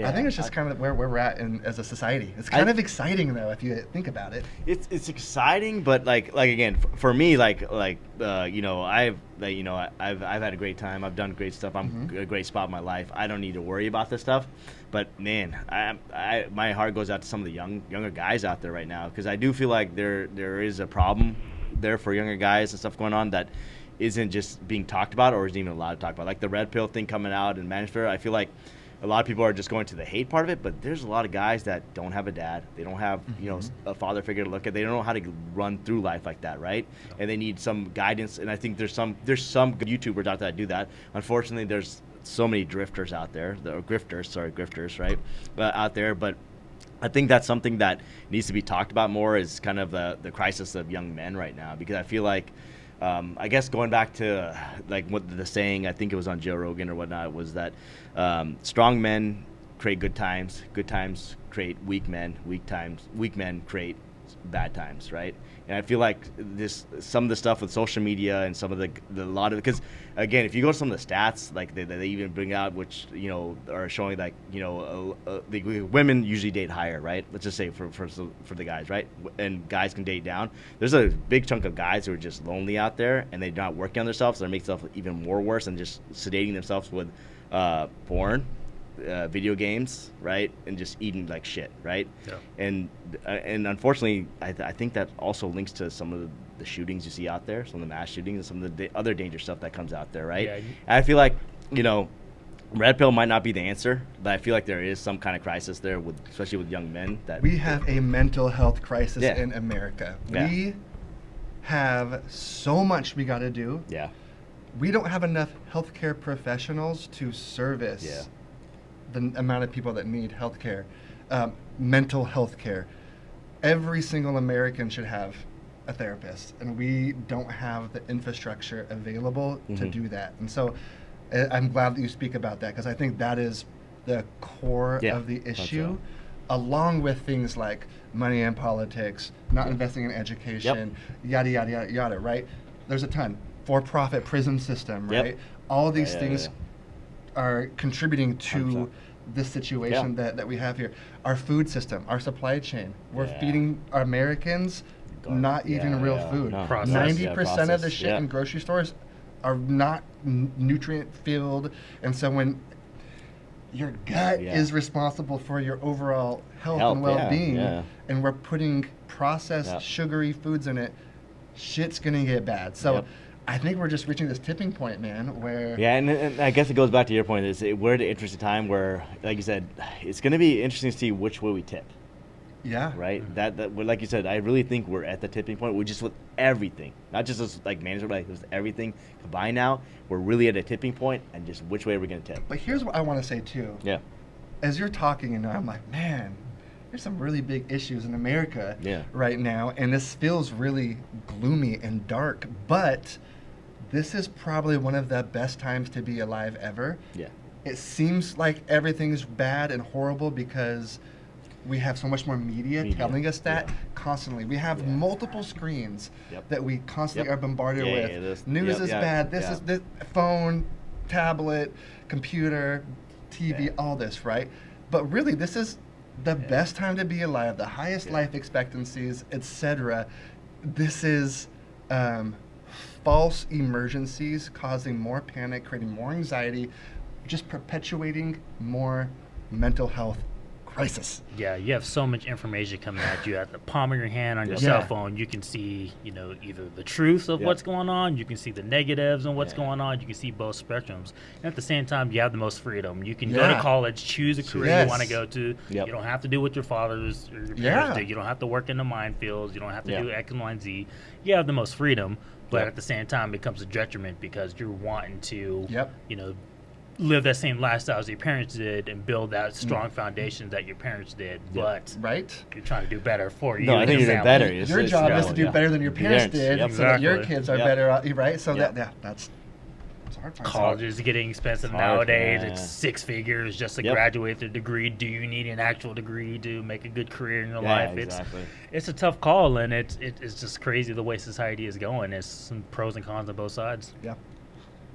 I think it's just kind of where we're at as a society. It's kind of exciting though, if you think about it. It's exciting, but like again, for me, I've had a great time. I've done great stuff. I'm a great spot in my life. I don't need to worry about this stuff. But man, my heart goes out to some of the younger guys out there right now, because I do feel like there is a problem there for younger guys and stuff going on that isn't just being talked about or isn't even allowed to talk about. Like the red pill thing coming out in Manosphere, I feel like a lot of people are just going to the hate part of it, but there's a lot of guys that don't have a dad. They don't have, a father figure to look at. They don't know how to run through life like that, right? And they need some guidance. And I think there's some good YouTubers out there that do that. Unfortunately, there's so many grifters out there, grifters, right? Out there, but I think that's something that needs to be talked about more, is kind of the crisis of young men right now, because I feel like, I guess going back to like what the saying, I think it was on Joe Rogan or whatnot, was that strong men create good times create weak men, weak men create bad times, right? And I feel like some of the stuff with social media and some of the lot of, because again, if you go to some of the stats, like they even bring out, which are showing like the women usually date higher, right? Let's just say for the guys, right? And guys can date down. There's a big chunk of guys who are just lonely out there, and they're not working on themselves, so they make stuff even more worse, and just sedating themselves with porn, video games, right, and just eating like shit, right? And unfortunately, I think that also links to some of the shootings you see out there, some of the mass shootings, and some of the other dangerous stuff that comes out there, right? And I feel like red pill might not be the answer, but I feel like there is some kind of crisis there, especially with young men. That we have a mental health crisis in America. We have so much we got to do. we don't have enough healthcare professionals to service the amount of people that need healthcare, mental health care. Every single American should have a therapist, and we don't have the infrastructure available to do that. And so I'm glad that you speak about that, because I think that is the core of the issue, along with things like money and politics, not investing in education, yada, yada, yada, yada, right? There's a ton. For-profit prison system, right? All these things are contributing to this situation that we have here. Our food system, our supply chain. We're feeding Americans not even real food. No. 90% of the shit in grocery stores are not nutrient filled, and so when your gut is responsible for your overall health and well-being, and we're putting processed sugary foods in it, shit's gonna get bad. So I think we're just reaching this tipping point, man, where... Yeah, and I guess it goes back to your point. We're at an interesting time where, like you said, it's going to be interesting to see which way we tip. Yeah. Right? That like you said, I really think we're at the tipping point. We're just with everything. Not just as, like, management, but with everything combined now. We're really at a tipping point, and just which way are we going to tip? But here's what I want to say, too. Yeah. As you're talking, I'm like, man, there's some really big issues in America right now, and this feels really gloomy and dark, but... this is probably one of the best times to be alive ever. Yeah. It seems like everything's bad and horrible because we have so much more media telling us that constantly. We have multiple screens that we constantly are bombarded with. News is bad. This is this phone, tablet, computer, TV, all this, right? But really, this is the best time to be alive, the highest life expectancies, etc. This is... false emergencies causing more panic, creating more anxiety, just perpetuating more mental health crisis. Yeah, you have so much information coming at you at the palm of your hand on your cell phone. You can see, either the truth of what's going on, you can see the negatives and what's going on, you can see both spectrums. And at the same time, you have the most freedom. You can go to college, choose a career you want to go to. You don't have to do what your fathers or your parents did. You don't have to work in the minefields. You don't have to do X, Y, and Z. You have the most freedom. But at the same time, it becomes a detriment because you're wanting to, live that same lifestyle as your parents did and build that strong foundation that your parents did. But you're trying to do better for you. No, I think you're doing better. Your job is to do better than your parents did, so that your kids are better, right? So that's it's hard. College is getting expensive nowadays. It's 6 figures just to graduate the degree. Do you need an actual degree to make a good career in your life? It's a tough call, and it's just crazy the way society is going. There's some pros and cons on both sides.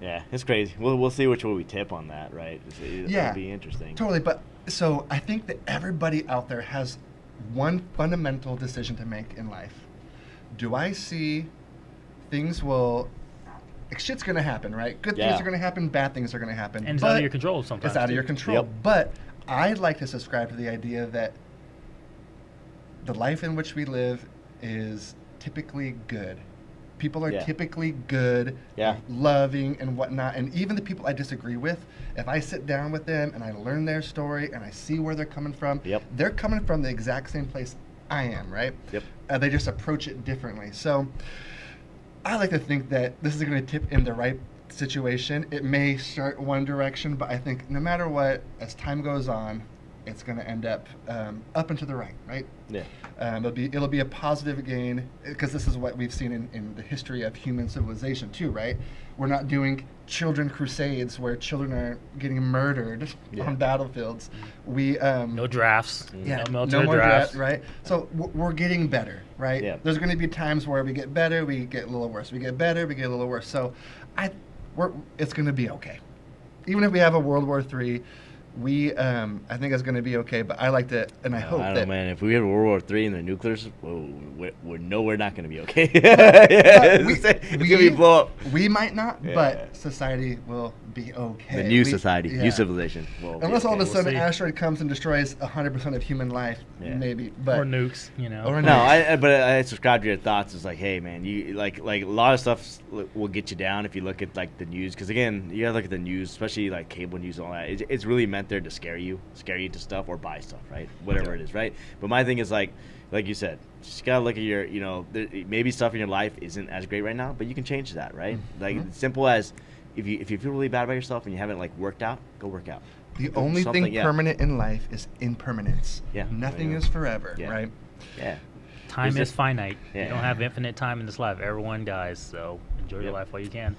Yeah, it's crazy. We'll see which way we tip on that, right? It'll be interesting. Totally, but so I think that everybody out there has one fundamental decision to make in life. Do I see things shit's going to happen, right? Good things are going to happen, bad things are going to happen. And it's out of your control sometimes. It's out of your control. But I'd like to subscribe to the idea that the life in which we live is typically good. People are typically good, loving, and whatnot. And even the people I disagree with, if I sit down with them and I learn their story and I see where they're coming from, they're coming from the exact same place I am, right? They just approach it differently. So I like to think that this is going to tip in the right situation. It may start one direction, but I think no matter what, as time goes on, it's going to end up and to the right? Yeah. It'll be a positive gain, because this is what we've seen in the history of human civilization too, right? We're not doing children crusades where children are getting murdered on battlefields. We no drafts. Yeah, no military drafts. Right? So we're getting better, right? Yeah. There's going to be times where we get better, we get a little worse. We get better, we get a little worse. So it's going to be okay. Even if we have a World War III, I think it's going to be okay, but I like to, and I hope I don't that... know, man. If we have World War III and the nuclears, we're not going to be okay. We it's going to be blow up. We might not, but society will be okay. The new society, new civilization. Unless all of a We'll sudden see. asteroid comes and destroys 100% of human life, maybe. But Or nukes, you know. Or No, I subscribe to your thoughts. It's like, hey, man, you like a lot of stuff will get you down if you look at like the news. Because again, you gotta look at the news, especially like cable news and all that. It's really meant there to scare you to stuff or buy stuff, right? Whatever it is, right? But my thing is like you said, just gotta look at your, maybe stuff in your life isn't as great right now, but you can change that, right? Like it's simple as if you feel really bad about yourself and you haven't like worked out, go work out. the only thing permanent in life is impermanence. Yeah. Nothing is forever, right? Yeah. Time is finite. Yeah. You don't have infinite time in this life. Everyone dies, so enjoy your life while you can.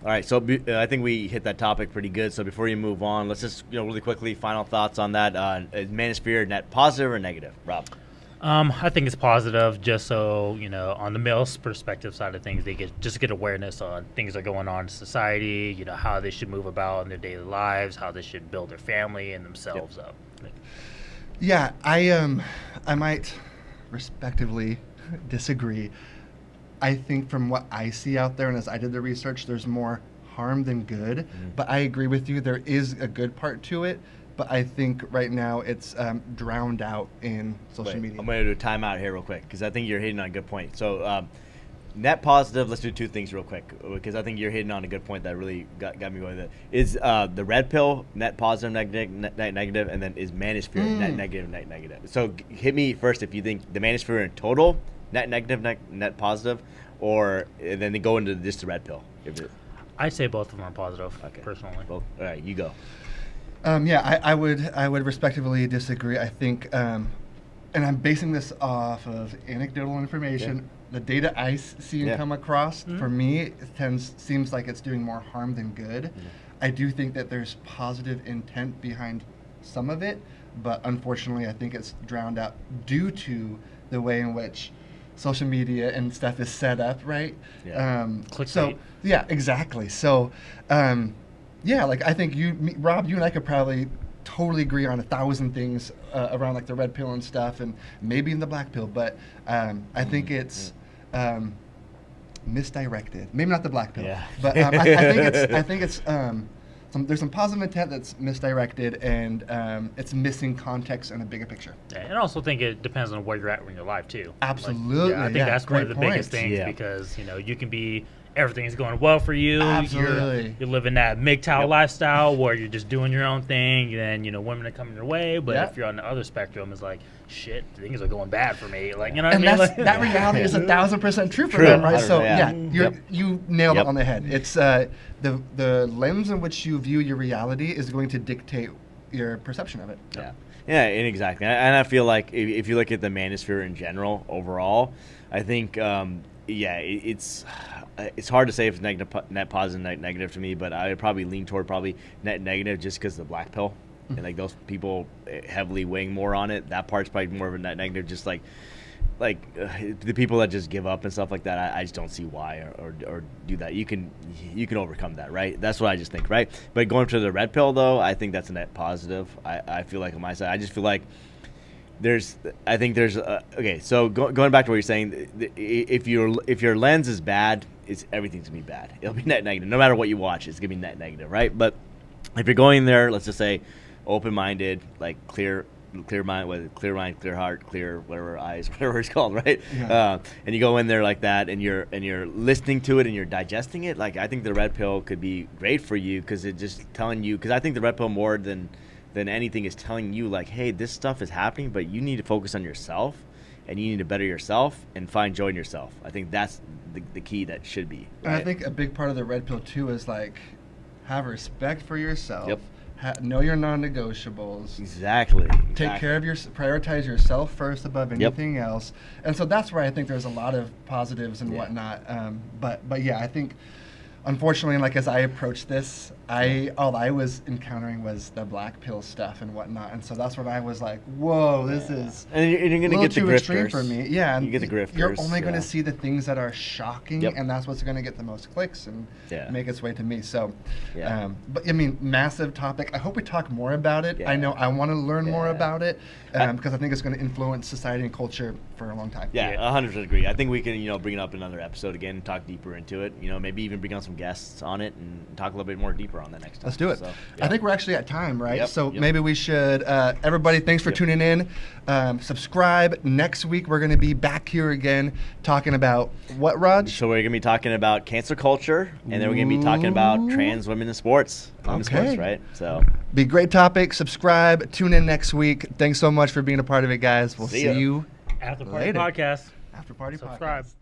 All right, so I think we hit that topic pretty good. So before you move on, let's just really quickly final thoughts on that. Is Manosphere net positive or negative, Rob? I think it's positive, just so on the male's perspective side of things, they get awareness on things that are going on in society. How they should move about in their daily lives, how they should build their family and themselves up. Yeah, I might respectively disagree. I think from what I see out there, and as I did the research, there's more harm than good. But I agree with you. There is a good part to it. But I think right now it's drowned out in social media. I'm going to do a timeout here real quick because I think you're hitting on a good point. So net positive, let's do two things real quick because I think you're hitting on a good point that really got me going with it. Is the red pill net positive, net negative, and then is Manosphere net negative? So hit me first if you think the Manosphere in total, net negative, net positive, or and then they go into just the red pill. I'd say both of them are positive, personally. Well, all right, you go. I would respectively disagree. I think, and I'm basing this off of anecdotal information. Yeah. The data I see and come across, for me, it seems like it's doing more harm than good. I do think that there's positive intent behind some of it, but unfortunately, I think it's drowned out due to the way in which social media and stuff is set up, right? Yeah. Clickbait. So, yeah, exactly. So, yeah, like I think Rob, you and I could probably totally agree on 1,000 things around like the red pill and stuff, and maybe in the black pill. But I think it's misdirected. Maybe not the black pill, but I think it's there's some positive intent that's misdirected, and it's missing context and a bigger picture. Yeah, and I also think it depends on where you're at in your life too. Absolutely, I think that's one of the biggest things because you can be. Everything's going well for you. Absolutely. You're living that MGTOW lifestyle where you're just doing your own thing, and then women are coming your way. But if you're on the other spectrum, it's like shit, things are going lens for me. Like and that reality is 1,000% true for them, right? So you nailed it on the head. It's the lens in which you view your reality is going to dictate your perception of it. Yeah, and exactly. And I feel like if you look at the Manosphere in general, overall, I think it's hard to say if it's net positive, net negative to me, but I would probably lean toward net negative just because of the black pill and like those people heavily weighing more on it. That part's probably more of a net negative, just like the people that just give up and stuff like that. I just don't see why or do that. You can overcome that, right? That's what I just think, right? But going to the red pill though, I think that's a net positive. I feel like on my side, I just feel like okay. So going back to what you're saying, if your lens is bad, everything's gonna be bad. It'll be net negative. No matter what you watch, it's gonna be net negative, right? But if you're going there, let's just say, open-minded, like clear mind, clear heart, clear whatever eyes, whatever it's called, right? Yeah. And you go in there like that, and you're listening to it and you're digesting it. Like I think the red pill could be great for you because it's just telling you. Because I think the red pill more than anything is telling you like, hey, this stuff is happening, but you need to focus on yourself and you need to better yourself and find joy in yourself. I think that's the key that should be. Right? And I think a big part of the red pill too is like have respect for yourself. Yep. Know your non-negotiables. Exactly. Take care of prioritize yourself first above anything else. And so that's where I think there's a lot of positives and whatnot. But yeah, I think unfortunately, like as I approached this, all I was encountering was the black pill stuff and whatnot, and so that's when I was like, "Whoa, this is and you're a gonna little get the too extreme grifters for me." Yeah, and you get the grifters. You're only going to see the things that are shocking, and that's what's going to get the most clicks and make its way to me. So, but I mean, massive topic. I hope we talk more about it. I know I want to learn more about it because I think it's going to influence society and culture for a long time. Yeah, 100% agree. I think we can, bring it up in another episode again, talk deeper into it. Maybe even bring on some guests on it and talk a little bit more deeper on that next time. Let's do it. So, I think we're actually at time, right? Yep, So yep. maybe we should, everybody, thanks for tuning in. Subscribe. Next week, we're going to be back here again talking about what, Raj? So we're going to be talking about cancel culture, and then we're going to be talking about trans women in sports. Women's Okay. sports, right? So Be a great topic. Subscribe. Tune in next week. Thanks so much for being a part of it, guys. We'll See see ya. you After Party later. Podcast. after party Subscribe. podcast.